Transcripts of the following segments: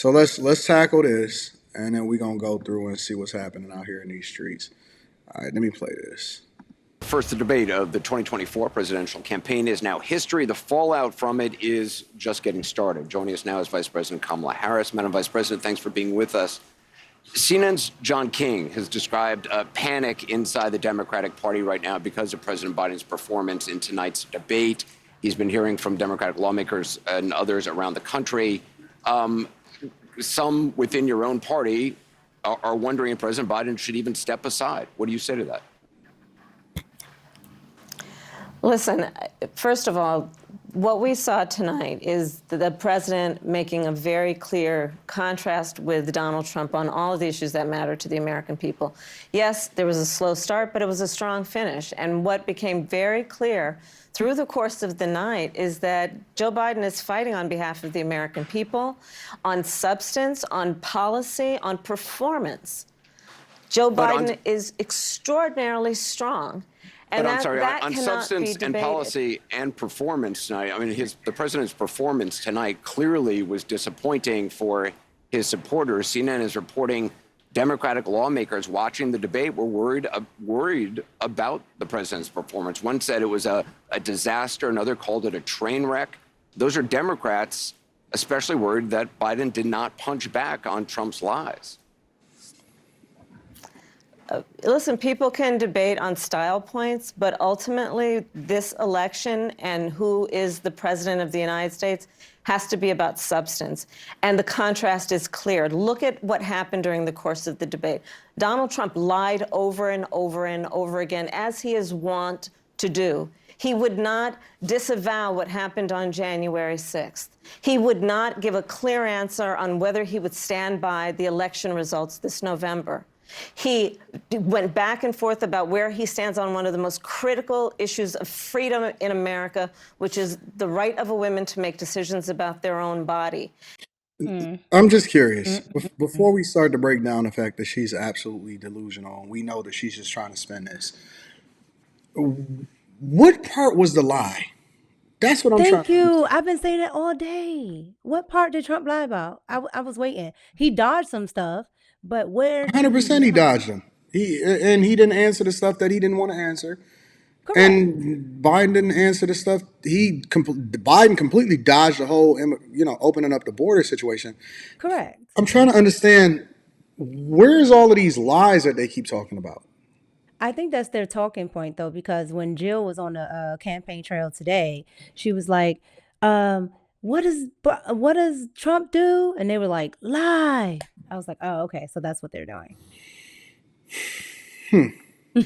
So let's tackle this, and then we're gonna go through and see what's happening out here in these streets. All right, let me play this. First, the debate of the 2024 presidential campaign is now history. The fallout from it is just getting started. Joining us now is Vice President Kamala Harris. Madam Vice President, thanks for being with us. CNN's John King has described a panic inside the Democratic Party right now because of President Biden's performance in tonight's debate. He's been hearing from Democratic lawmakers and others around the country. Some within your own party are wondering if President Biden should even step aside. What do you say to that? Listen, first of all, what we saw tonight is the president making a very clear contrast with Donald Trump on all of the issues that matter to the American people. Yes, there was a slow start, but it was a strong finish. And what became very clear through the course of the night is that Joe Biden is fighting on behalf of the American people, on substance, on policy, on performance. Joe Biden is extraordinarily strong. But I'm sorry, on substance and policy and performance tonight, I mean, the president's performance tonight clearly was disappointing for his supporters. CNN is reporting Democratic lawmakers watching the debate were worried about the president's performance. One said it was a disaster. Another called it a train wreck. Those are Democrats especially worried that Biden did not punch back on Trump's lies. Listen, people can debate on style points, but ultimately this election and who is the president of the United States has to be about substance. And the contrast is clear. Look at what happened during the course of the debate. Donald Trump lied over and over and over again, as he is wont to do. He would not disavow what happened on January 6th. He would not give a clear answer on whether he would stand by the election results this November. He went back and forth about where he stands on one of the most critical issues of freedom in America, which is the right of a woman to make decisions about their own body. I'm just curious. Before we start to break down the fact that she's absolutely delusional, and we know that she's just trying to spin this, what part was the lie? That's what I'm trying Thank you. I've been saying that all day. What part did Trump lie about? I was waiting. He dodged some stuff, but where? 100% he dodged them. He didn't answer the stuff that he didn't want to answer. Correct. And Biden didn't answer the stuff. Biden completely dodged the whole, opening up the border situation. Correct. I'm trying to understand, where's all of these lies that they keep talking about? I think that's their talking point, though, because when Jill was on the campaign trail today, she was like, what does Trump do? And they were like, lie. I was like, oh, okay, so that's what they're doing.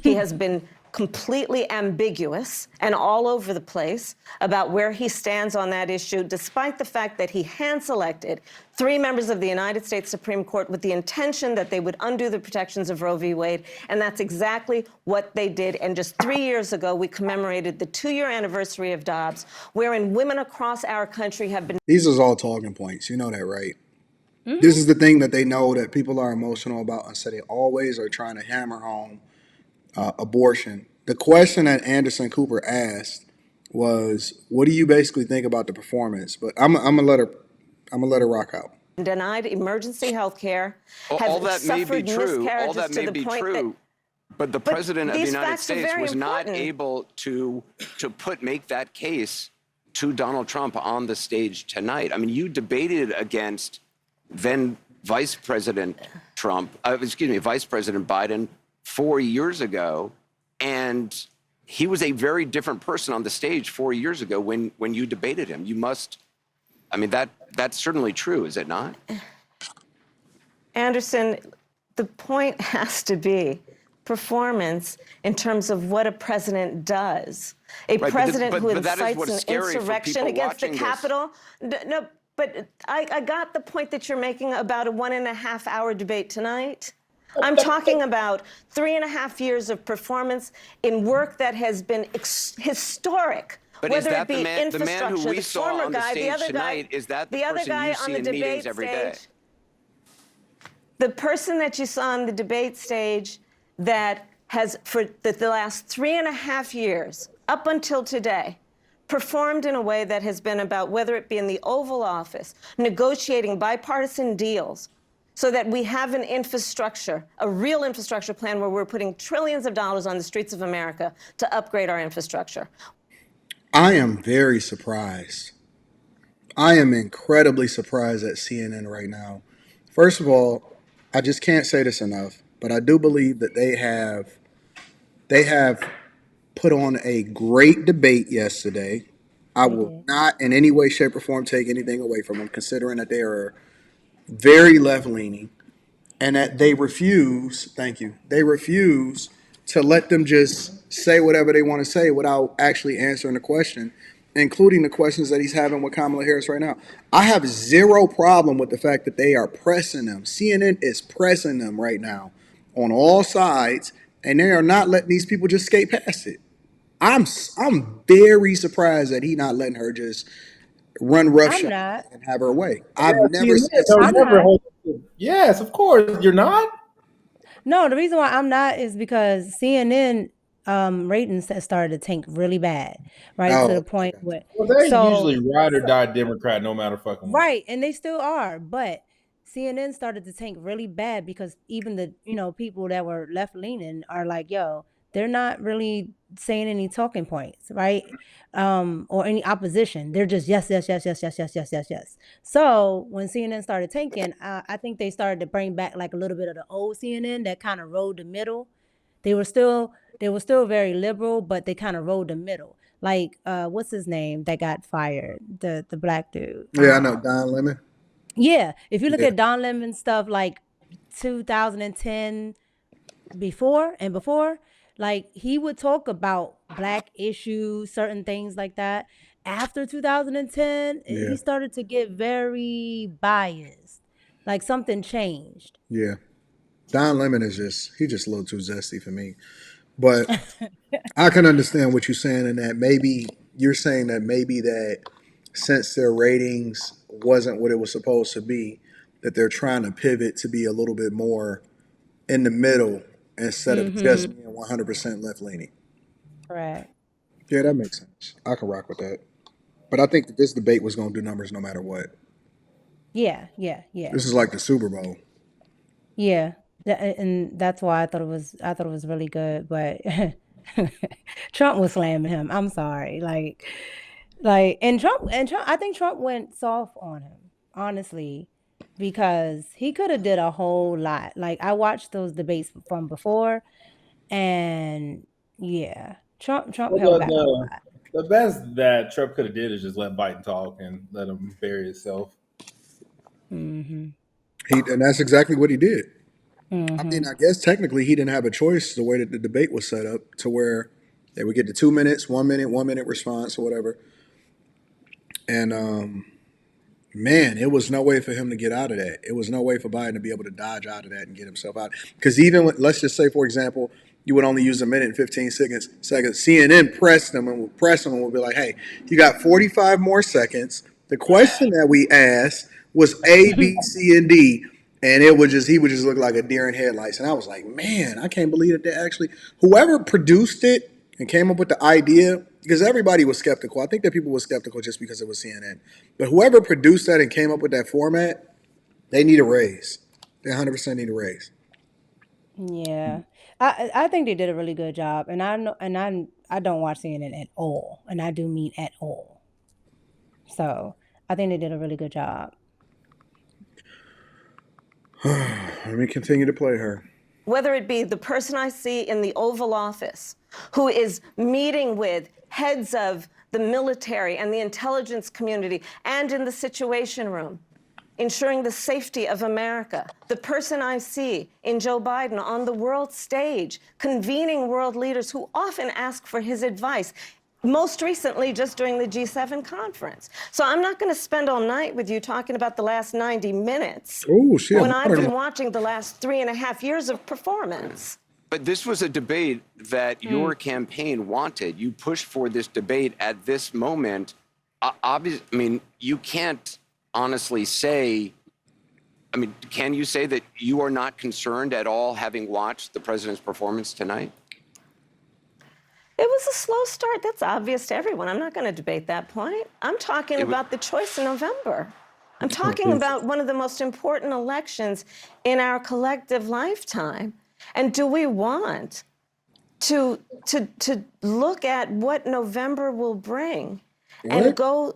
He has been completely ambiguous and all over the place about where he stands on that issue, despite the fact that he hand-selected 3 members of the United States Supreme Court with the intention that they would undo the protections of Roe v. Wade, and that's exactly what they did. And just 3 years ago, we commemorated the 2-year anniversary of Dobbs, wherein women across our country have been... These are all talking points. You know that, right? Mm-hmm. This is the thing that they know that people are emotional about, and so they always are trying to hammer home abortion. The question that Anderson Cooper asked was, "What do you basically think about the performance?" But I'm gonna let her rock out. Denied emergency health care. All that may be true. All that may be true. But the president of the United States was not able to make that case to Donald Trump on the stage tonight. I mean, you debated against then Vice President Vice President Biden 4 years ago, and he was a very different person on the stage 4 years ago when you debated him. That's certainly true, is it not? Anderson, the point has to be performance in terms of what a president does. A president who incites an insurrection against the Capitol. No, but I got the point that you're making about a 1.5-hour debate tonight. I'm talking about 3.5 years of performance in work that has been historic. But whether it be the man who we saw on the stage tonight, is that the person you see in meetings every day? The person that you saw on the debate stage that has, for the last 3.5 years, up until today, performed in a way that has been about, whether it be in the Oval Office, negotiating bipartisan deals so that we have an infrastructure, a real infrastructure plan where we're putting trillions of dollars on the streets of America to upgrade our infrastructure. I am very surprised. I am incredibly surprised at CNN right now. First of all, I just can't say this enough, but I do believe that they have put on a great debate yesterday. I They will did. not in any way, shape, or form take anything away from them, considering that they are very left leaning and that they refuse, thank you, they refuse to let them just say whatever they want to say without actually answering the question, including the questions that he's having with Kamala Harris right now. I have zero problem with the fact that they are pressing them. CNN is pressing them right now on all sides, and they are not letting these people just skate past it. I'm very surprised that he not letting her just run I'm roughshod not. and have her way. Yeah, I've never CNN seen don't I'm CNN. never not. hold. Yes, of course. You're not? No, the reason why I'm not is because CNN ratings has started to tank really bad, right? To Oh, the okay, I point got you. where Well, they so usually ride or die Democrat no matter fucking what. right, and they still are, but CNN started to tank really bad because even the people that were left leaning are like, yo, they're not really saying any talking points, right? Or any opposition. They're just yes, yes, yes, yes, yes, yes, yes, yes, yes. So when CNN started tanking, I think they started to bring back like a little bit of the old CNN that kind of rode the middle. They were still very liberal, but they kind of rode the middle. Like what's his name that got fired? The black dude. Yeah, I know Don Lemon. Yeah, if you look Yeah, at Don Lemon stuff like 2010 before, like he would talk about black issues, certain things like that. After 2010, yeah, he started to get very biased. Like something changed. yeah. Don Lemon is just a little too zesty for me. But I can understand what you're saying in that maybe you're saying that maybe that since their ratings wasn't what it was supposed to be, that they're trying to pivot to be a little bit more in the middle instead of just Mm-hmm. being 100% left leaning. Correct. Yeah, that makes sense. I can rock with that. But I think that this debate was going to do numbers no matter what. Yeah, yeah, yeah. This is like the Super Bowl. Yeah. And that's why I thought it was really good, but Trump was slamming him. I'm sorry. Trump I think Trump went soft on him, honestly, because he could have did a whole lot. Like I watched those debates from before and yeah, Trump Well, held back a lot. the best that Trump could have did is just let Biden talk and let him bury himself. Mhm. And that's exactly what he did. I mean, Mhm. I guess technically he didn't have a choice the way that the debate was set up to where they would get the 2 minutes, 1 minute, 1 minute response or whatever. And man, it was no way for him to get out of that. It was no way for Biden to be able to dodge out of that and get himself out. Because even let's just say, for example, you would only use a minute and 15 seconds. CNN pressed him and would press him and would be like, hey, you got 45 more seconds. The question that we asked was A, B, C, and D. And he would just look like a deer in headlights. And I was like, man, I can't believe that they actually, whoever produced it and came up with the idea, because everybody was skeptical. I think that people were skeptical just because it was CNN. But whoever produced that and came up with that format, they need a raise. They 100% need a raise. Yeah. I think they did a really good job, and I know, and I don't watch CNN at all, and I do mean at all. So I think they did a really good job. Let me continue to play her. Whether it be the person I see in the Oval Office who is meeting with heads of the military and the intelligence community and in the Situation Room, ensuring the safety of America. The person I see in Joe Biden on the world stage, convening world leaders who often ask for his advice, most recently just during the G7 conference. So I'm not going to spend all night with you talking about the last 90 minutes Oh, she when a I've been modern. watching the last 3.5 years of performance. But this was a debate that your campaign wanted. You pushed for this debate at this moment. I mean, you can't honestly say, I mean, can you say that you are not concerned at all having watched the president's performance tonight? It was a slow start. That's obvious to everyone. I'm not going to debate that point. I'm talking about the choice in November. I'm talking about one of the most important elections in our collective lifetime. And do we want to look at what November will bring and go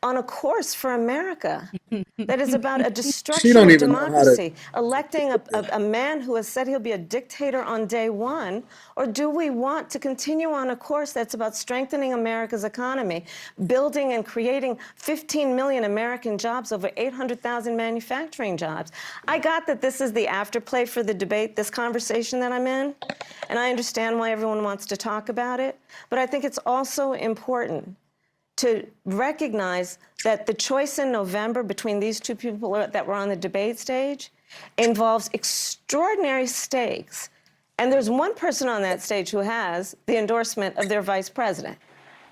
on a course for America that is about a destruction of democracy, electing a man who has said he'll be a dictator on day one? Or do we want to continue on a course that's about strengthening America's economy, building and creating 15 million American jobs, over 800,000 manufacturing jobs? I got that this is the afterplay for the debate, this conversation that I'm in, and I understand why everyone wants to talk about it, but I think it's also important to recognize that the choice in November between these two people that were on the debate stage involves extraordinary stakes. And there's one person on that stage who has the endorsement of their vice president,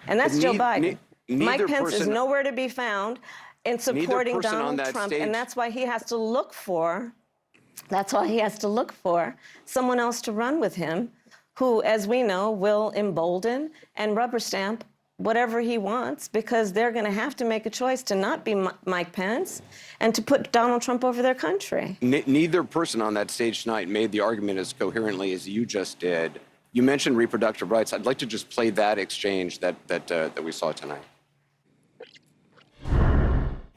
and that's Joe Biden. Mike Pence is nowhere to be found in supporting Donald Trump, and that's why he has to look for someone else to run with him who, as we know, will embolden and rubber stamp whatever he wants, because they're going to have to make a choice to not be Mike Pence and to put Donald Trump over their country. Neither person on that stage tonight made the argument as coherently as you just did. You mentioned reproductive rights. I'd like to just play that exchange that we saw tonight.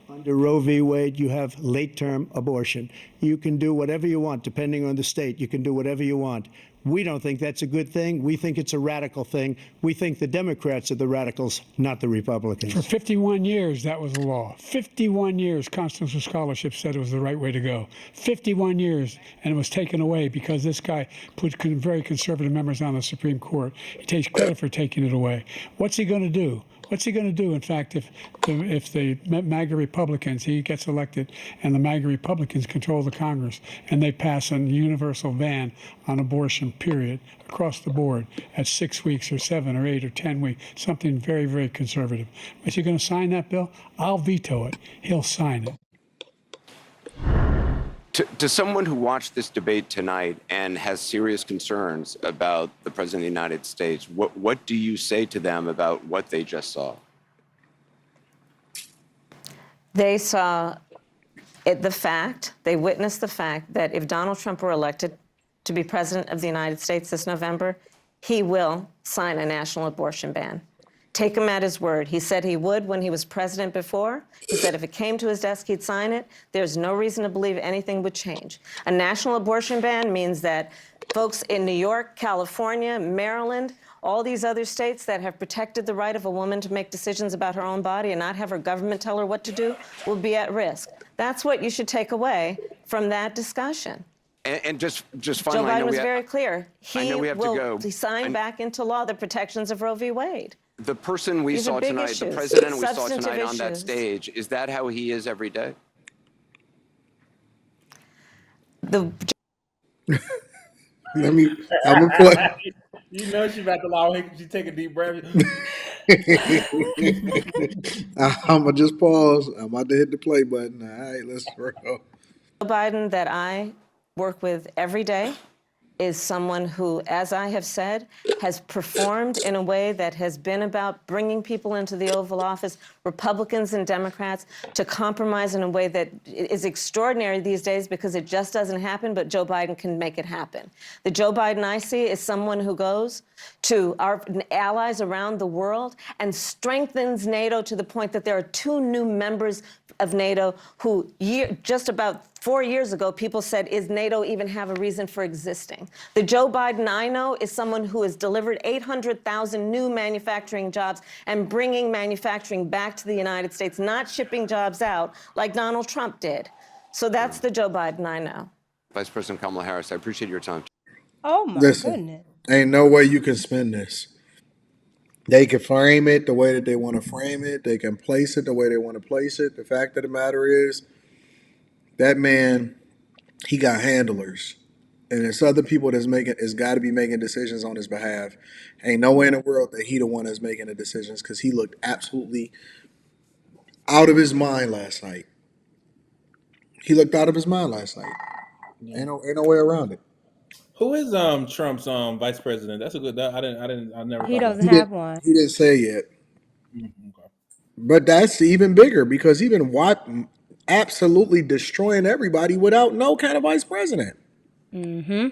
Under Roe v. Wade, you have late-term abortion. You can do whatever you want, depending on the state. You can do whatever you want. We don't think that's a good thing. We think it's a radical thing. We think the Democrats are the radicals, not the Republicans. For 51 years, that was the law. 51 years, constitutional scholarship said it was the right way to go. 51 years, and it was taken away because this guy put very conservative members on the Supreme Court. He takes credit for taking it away. What's he going to do? What's he going to do, in fact, if the MAGA Republicans, he gets elected, and the MAGA Republicans control the Congress, and they pass a universal ban on abortion, period, across the board at 6 weeks or 7 or 8 or 10 weeks, something very, very conservative. Is he going to sign that bill? I'll veto it. He'll sign it. To someone who watched this debate tonight and has serious concerns about the President of the United States, what do you say to them about what they just saw? They saw they witnessed the fact that if Donald Trump were elected to be President of the United States this November, he will sign a national abortion ban. Take him at his word. He said he would when he was president before. He said if it came to his desk, he'd sign it. There's no reason to believe anything would change. A national abortion ban means that folks in New York, California, Maryland, all these other states that have protected the right of a woman to make decisions about her own body and not have her government tell her what to do will be at risk. That's what you should take away from that discussion. And just finally, Joe Biden was very clear. He will sign back back into law the protections of Roe v. Wade. The person we These are saw big tonight, issues, the president we saw substantive tonight on that issues. stage, is that how he is every day? I'm gonna play. You know she's about to allow him. She take a deep breath. I'm gonna just pause. I'm about to hit the play button. All right, let's roll. Joe Biden that I work with every day is someone who, as I have said, has performed in a way that has been about bringing people into the Oval Office, Republicans and Democrats, to compromise in a way that is extraordinary these days because it just doesn't happen, but Joe Biden can make it happen. The Joe Biden I see is someone who goes to our allies around the world and strengthens NATO to the point that there are 2 new members of NATO who just about 4 years ago, people said, is NATO even have a reason for existing? The Joe Biden I know is someone who has delivered 800,000 new manufacturing jobs and bringing manufacturing back to the United States, not shipping jobs out like Donald Trump did. So that's the Joe Biden I know. Vice President Kamala Harris, I appreciate your time. Oh my Listen, goodness. ain't no way you can spin this. They can frame it the way that they want to frame it. They can place it the way they want to place it. The fact of the matter is, that man, he got handlers. And there's other people that's got to be making decisions on his behalf. Ain't no way in the world that he the one that's making the decisions, because he looked absolutely out of his mind last night. He looked out of his mind last night. Ain't no way around it. Who is Trump's vice president? That's a good. I never He thought about doesn't He that. did. have one. He didn't say yet, Okay. but that's even bigger because even Watt absolutely destroying everybody without no kind of vice president. Mm-hmm.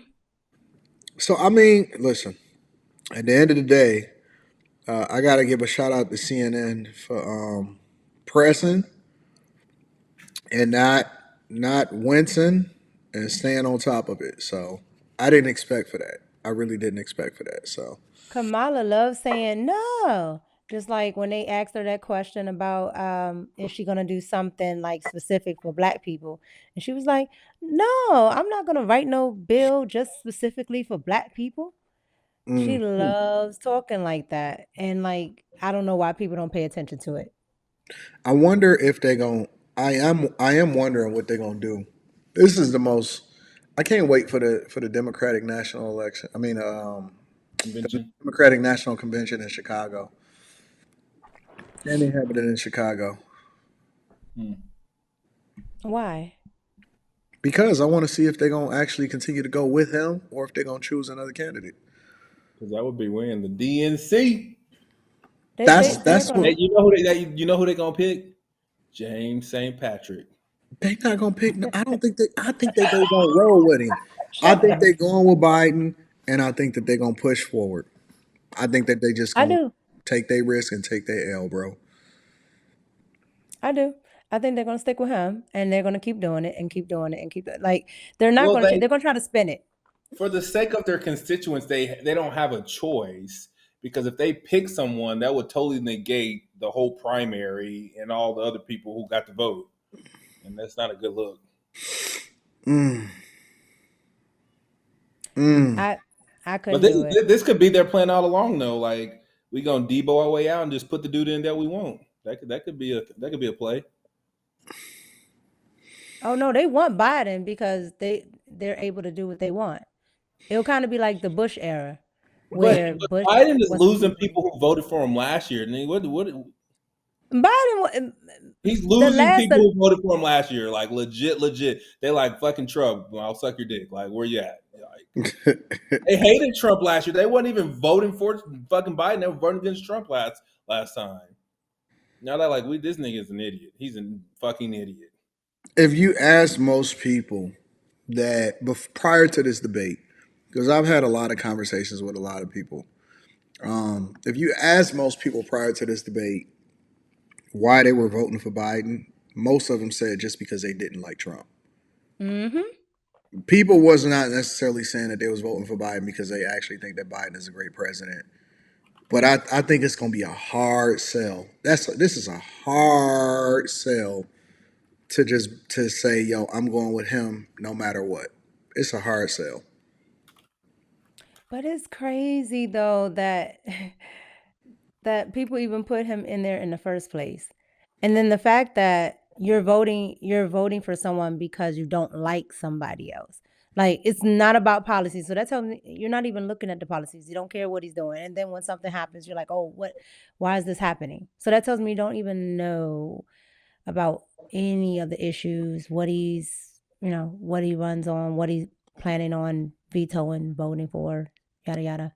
So I mean, listen. At the end of the day, I got to give a shout out to CNN for pressing and not wincing and staying on top of it. So I didn't expect for that. I really didn't expect for that. So Kamala loves saying no. Just like when they asked her that question about is she gonna do something like specific for black people? And she was like, no, I'm not gonna write no bill just specifically for black people. She mm, loves talking like that. And like I don't know why people don't pay attention to it. I wonder if they going. I am wondering what they're gonna do. This is the most. I can't wait for the Democratic National Election. I mean, the Convention. Democratic National Convention in Chicago. And they have it in Chicago Hmm. Why? because I want to see if they're gonna actually continue to go with him or if they're gonna choose another candidate. Because that would be winning the DNC. They're That's what gonna Hey, you know who you know who they gonna pick? James St. Patrick. they not gonna pick. No, I don't think they. I think that they gonna roll with him. I shut think up. they going with Biden, and I think that they're gonna push forward. I think that they just I gonna do. take their risk and take their L, bro. I do. I think they're gonna stick with him and they're gonna keep doing it and keep doing it and keep it. Like they're not Well, gonna they're gonna try to spin it. for the sake of their constituents, they don't have a choice because if they pick someone, that would totally negate the whole primary and all the other people who got to vote, and that's not a good look. Mm, mm. I I But couldn't do it. this could be their plan all along, though. Like we gonna Debo our way out and just put the dude in that we want. That could be a play. Oh no, they want Biden because they're able to do what they want. It'll kind of be like the Bush era, where But Bush Biden is wasn't losing able to people do. who voted for him last year. And Biden, he's the losing last people who voted for him last year. Like legit. They like fucking Trump. Well, I'll suck your dick. Like where you at? Like, they hated Trump last year. They weren't even voting for fucking Biden. They were voting against Trump last time. Now they're like, this nigga is an idiot. He's a fucking idiot. If you ask most people that prior to this debate, because I've had a lot of conversations with a lot of people, if you ask most people prior to this debate why they were voting for Biden, most of them said just because they didn't like Trump. Mm-hmm. People was not necessarily saying that they was voting for Biden because they actually think that Biden is a great president. But I think it's going to be a hard sell. This is a hard sell to just to say, yo, I'm going with him no matter what. It's a hard sell. But it's crazy though that that people even put him in there in the first place. And then the fact that you're voting for someone because you don't like somebody else. Like it's not about policies. So that tells me you're not even looking at the policies. You don't care what he's doing. And then when something happens, you're like, "Oh, why is this happening?" So that tells me you don't even know about any of the issues, what he runs on, what he's planning on vetoing, voting for, yada yada.